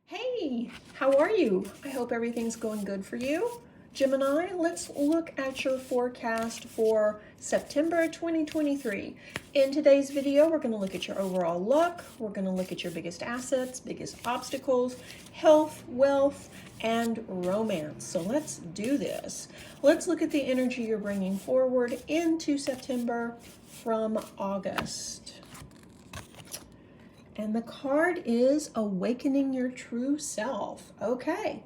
Hey, how are you? I hope everything's going good for you. Gemini, let's look at your forecast for September 2023. In today's video, we're going to look at your overall luck. We're going to look at your biggest assets, biggest obstacles, health, wealth, and romance. So let's do this. Let's look at the energy you're bringing forward into September from August. And the card is Awakening Your True Self. Okay,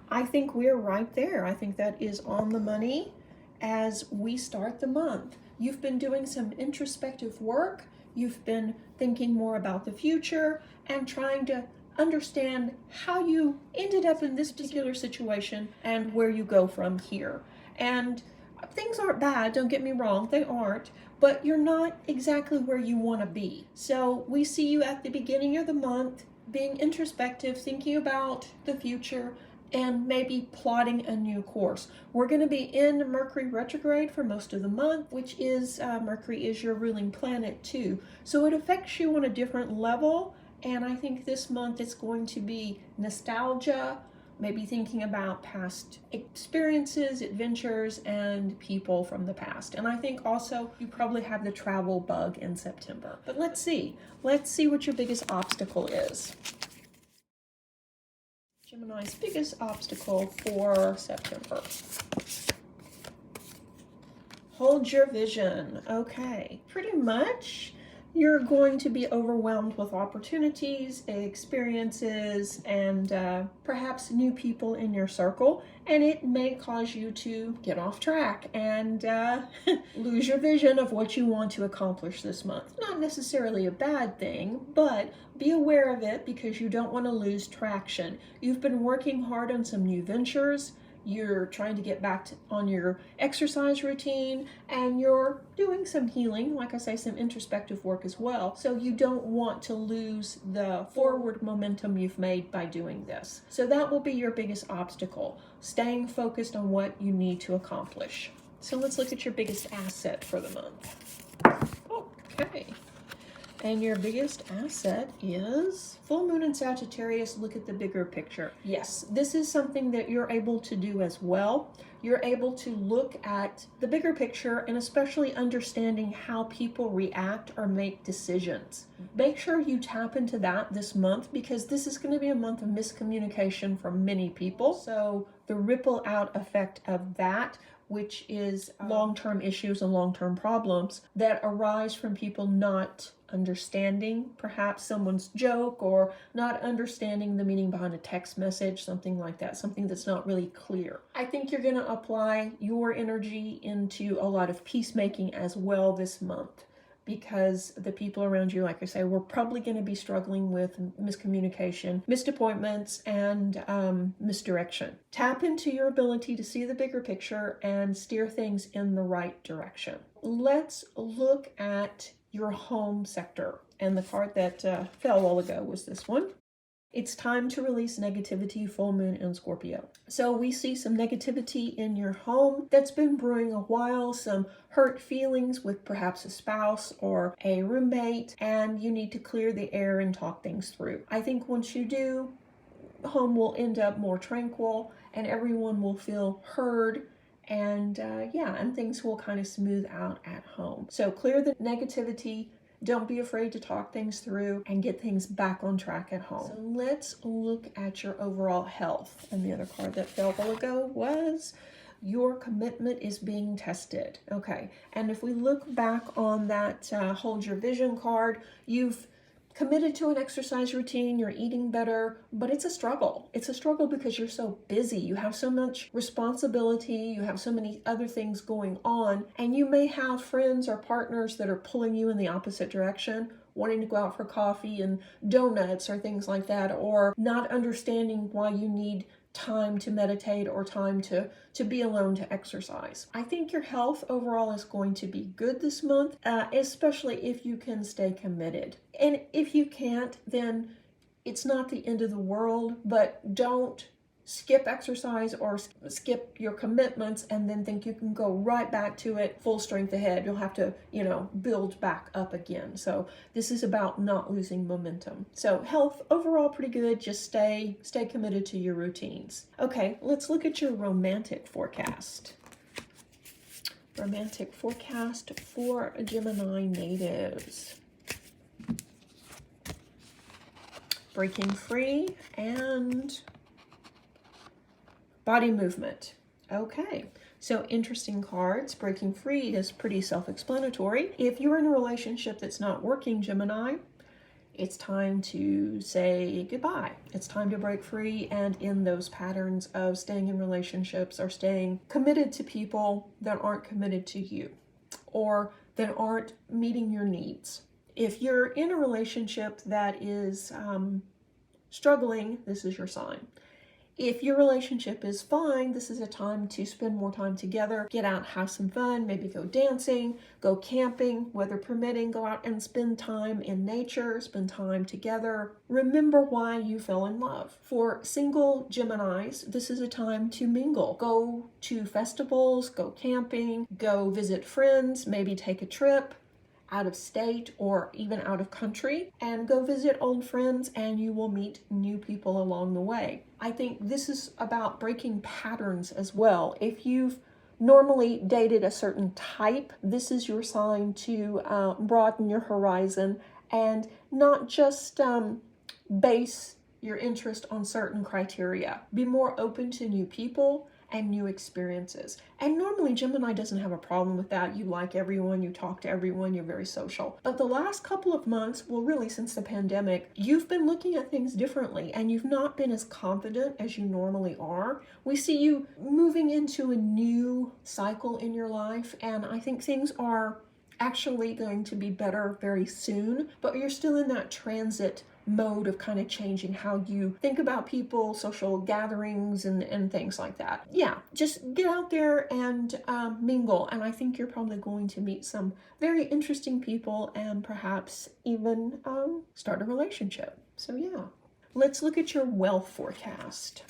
I think we're right there. I think that is on the money as we start the month. You've been doing some introspective work. You've been thinking more about the future and trying to understand how you ended up in this particular situation and where you go from here. And things aren't bad, don't get me wrong, they aren't, but you're not exactly where you want to be. So we see you at the beginning of the month being introspective, thinking about the future, and maybe plotting a new course. We're going to be in Mercury retrograde for most of the month, which is, Mercury is your ruling planet too. So it affects you on a different level, and I think this month it's going to be nostalgia, maybe thinking about past experiences, adventures, and people from the past. And I think also you probably have the travel bug in September. But let's see what your biggest obstacle is. Gemini's biggest obstacle for September. Hold your vision. Okay, pretty much you're going to be overwhelmed with opportunities, experiences, and perhaps new people in your circle, and it may cause you to get off track and lose your vision of what you want to accomplish this month. Not necessarily a bad thing, but be aware of it because you don't want to lose traction. You've been working hard on some new ventures. You're trying to get back on your exercise routine, and you're doing some healing, like I say, some introspective work as well. So you don't want to lose the forward momentum you've made by doing this. So that will be your biggest obstacle, staying focused on what you need to accomplish. So let's look at your biggest asset for the month. Okay. And your biggest asset is full moon in Sagittarius. Look at the bigger picture. Yes, this is something that you're able to do as well. You're able to look at the bigger picture and especially understanding how people react or make decisions. Make sure you tap into that this month because this is going to be a month of miscommunication for many people. So the ripple out effect of that, which is long-term issues and long-term problems that arise from people not understanding perhaps someone's joke or not understanding the meaning behind a text message, something like that, something that's not really clear. I think you're going to apply your energy into a lot of peacemaking as well this month because the people around you, like I say, we're probably going to be struggling with miscommunication, missed appointments, and misdirection. Tap into your ability to see the bigger picture and steer things in the right direction. Let's look at your home sector. And the card that fell a while ago was this one. It's time to release negativity, full moon in Scorpio. So we see some negativity in your home that's been brewing a while, some hurt feelings with perhaps a spouse or a roommate, and you need to clear the air and talk things through. I think once you do, home will end up more tranquil and everyone will feel heard. And and things will kind of smooth out at home. So clear the negativity. Don't be afraid to talk things through and get things back on track at home. So let's look at your overall health. And the other card that fell a while ago was your commitment is being tested. Okay, and if we look back on that Hold Your Vision card, you've committed to an exercise routine, you're eating better, but it's a struggle. It's a struggle because you're so busy. You have so much responsibility, you have so many other things going on, and you may have friends or partners that are pulling you in the opposite direction, wanting to go out for coffee and donuts or things like that, or not understanding why you need time to meditate or time to be alone to exercise. I think your health overall is going to be good this month, especially if you can stay committed. And if you can't, then it's not the end of the world, but don't skip exercise or skip your commitments and then think you can go right back to it full strength ahead. You'll have to, build back up again. So this is about not losing momentum. So health overall pretty good. Just stay committed to your routines. Okay, let's look at your romantic forecast. Romantic forecast for Gemini natives. Breaking free and body movement. Okay, so interesting cards. Breaking free is pretty self-explanatory. If you're in a relationship that's not working, Gemini, it's time to say goodbye. It's time to break free and end those patterns of staying in relationships or staying committed to people that aren't committed to you or that aren't meeting your needs. If you're in a relationship that is struggling, this is your sign. If your relationship is fine, this is a time to spend more time together, get out, have some fun, maybe go dancing, go camping, weather permitting, go out and spend time in nature, spend time together. Remember why you fell in love. For single Geminis, this is a time to mingle. Go to festivals, go camping, go visit friends, maybe take a trip out of state or even out of country, and go visit old friends, and you will meet new people along the way. I think this is about breaking patterns as well. If you've normally dated a certain type, this is your sign to broaden your horizon and not just base your interest on certain criteria. Be more open to new people and new experiences. And normally Gemini doesn't have a problem with that. You like everyone, you talk to everyone, you're very social. But the last couple of months, well, really since the pandemic, you've been looking at things differently and you've not been as confident as you normally are. We see you moving into a new cycle in your life, and I think things are actually going to be better very soon, but you're still in that transit mode of kind of changing how you think about people, social gatherings, and things like that. Yeah, just get out there and mingle, and I think you're probably going to meet some very interesting people and perhaps even start a relationship. So yeah, let's look at your wealth forecast.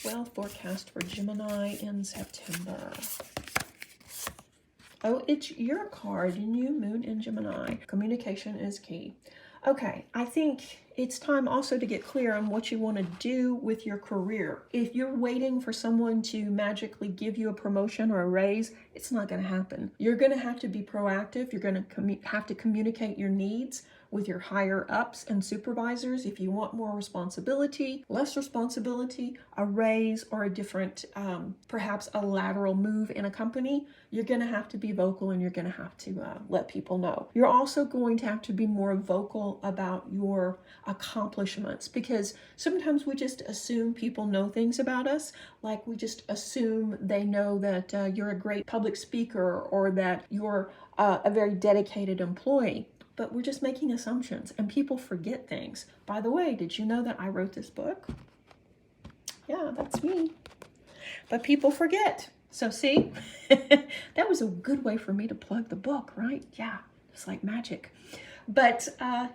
Wealth forecast for Gemini in September. Oh, it's your card, new moon in Gemini. Communication is key. Okay, I think it's time also to get clear on what you want to do with your career. If you're waiting for someone to magically give you a promotion or a raise, it's not going to happen. You're going to have to be proactive. You're going to have to communicate your needs with your higher ups and supervisors. If you want more responsibility, less responsibility, a raise, or a different, perhaps a lateral move in a company, you're going to have to be vocal and you're going to have to let people know. You're also going to have to be more vocal about your accomplishments, because sometimes we just assume people know things about us. Like we just assume they know that you're a great public speaker or that you're a very dedicated employee. But we're just making assumptions and people forget things. By the way, did you know that I wrote this book? Yeah, that's me. But people forget. So see, that was a good way for me to plug the book, right? Yeah, it's like magic. But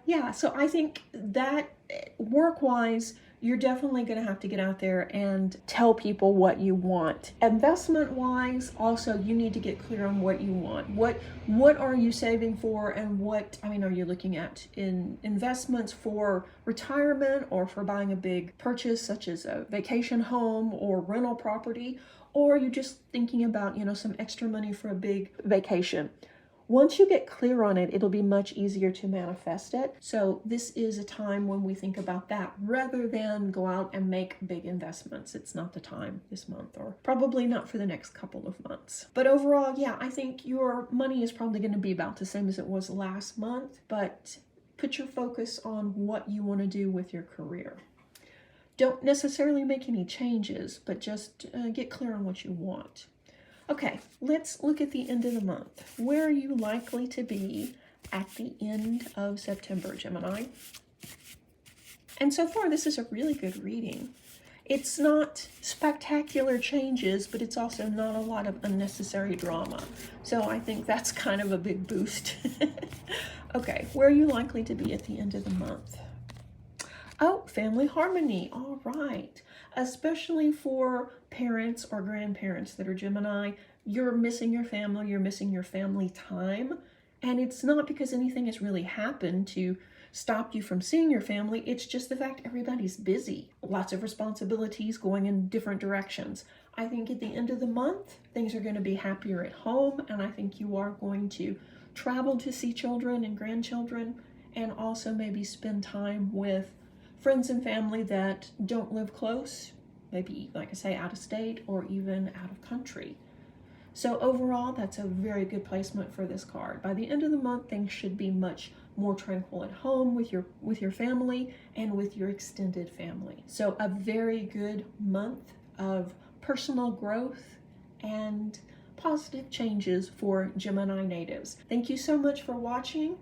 yeah, so I think that work-wise, you're definitely going to have to get out there and tell people what you want. Investment-wise, also, you need to get clear on what you want. What are you saving for, and are you looking at in investments for retirement or for buying a big purchase, such as a vacation home or rental property, or are you just thinking about, some extra money for a big vacation? Once you get clear on it, it'll be much easier to manifest it. So this is a time when we think about that rather than go out and make big investments. It's not the time this month, or probably not for the next couple of months. But overall, yeah, I think your money is probably going to be about the same as it was last month, but put your focus on what you want to do with your career. Don't necessarily make any changes, but just get clear on what you want. Okay, let's look at the end of the month. Where are you likely to be at the end of September, Gemini? And so far, this is a really good reading. It's not spectacular changes, but it's also not a lot of unnecessary drama. So I think that's kind of a big boost. Okay, where are you likely to be at the end of the month? Oh, family harmony. All right. Especially for parents or grandparents that are Gemini, you're missing your family, you're missing your family time. And it's not because anything has really happened to stop you from seeing your family. It's just the fact everybody's busy. Lots of responsibilities going in different directions. I think at the end of the month, things are going to be happier at home. And I think you are going to travel to see children and grandchildren, and also maybe spend time with friends and family that don't live close, maybe, like I say, out of state or even out of country. So overall, that's a very good placement for this card. By the end of the month, things should be much more tranquil at home with your family and with your extended family. So a very good month of personal growth and positive changes for Gemini natives. Thank you so much for watching,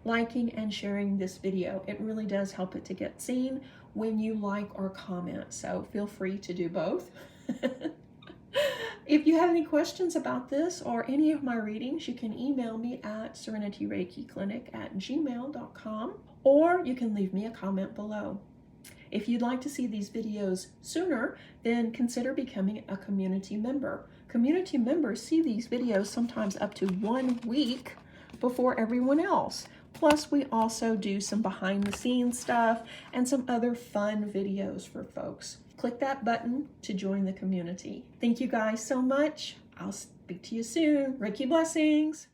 liking, and sharing this video. It really does help it to get seen when you like or comment, so feel free to do both. If you have any questions about this or any of my readings, you can email me at serenityreikiclinic@gmail.com, or you can leave me a comment below. If you'd like to see these videos sooner, then consider becoming a community member. Community members see these videos sometimes up to 1 week before everyone else. Plus, we also do some behind the scenes stuff and some other fun videos for folks. Click that button to join the community. Thank you guys so much. I'll speak to you soon. Reiki blessings.